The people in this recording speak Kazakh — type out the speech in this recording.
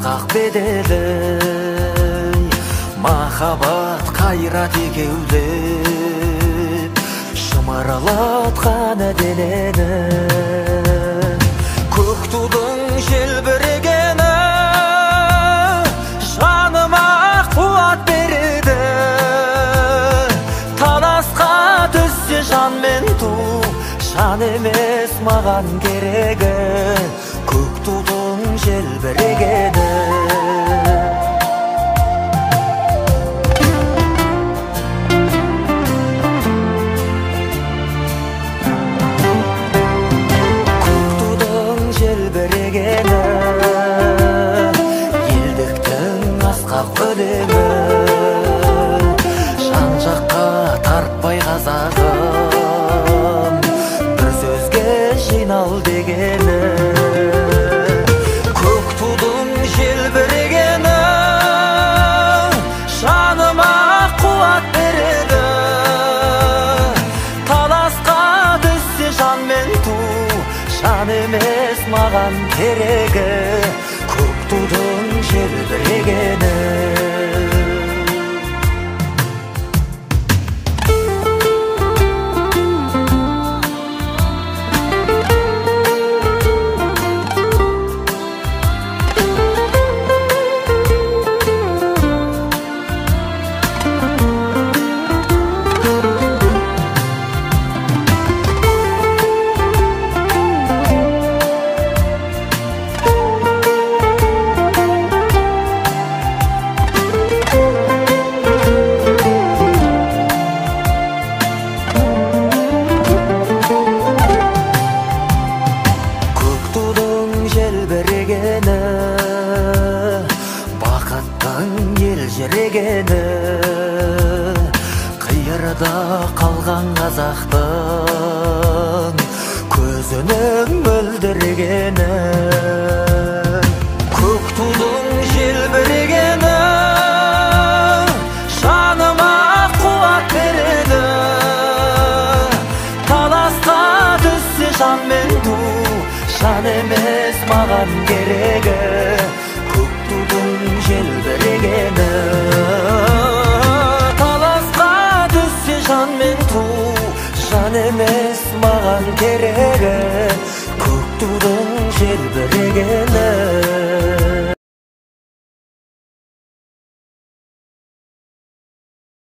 асқақ бедели махаббат қайрат екеулеп шымырлатқан денені көк тудың желбірегені жаныма қуат береді таласқа түссе жан мен ту жан емес маған керегі көк тудың желбірегені елдіктің асқақ өлеңі жан жаққа тартпай қазағым бір сөзге жинал дегені көк тудың желбірегені жаныма қуат береді таласқа түссе жан мен ту жан емес маған керегі көк тудың желбірегені бақыттың елжірегені қиырда қалған қазақтың көзінің мөлдірегені көк тудың желбірегені жаныма қуат береді таласқа түссе жан мен ту жан емес маған керегі көк тудың желбірегені таласқа түссе жан мен ту жан емес маған керегі көк тудың желбірегені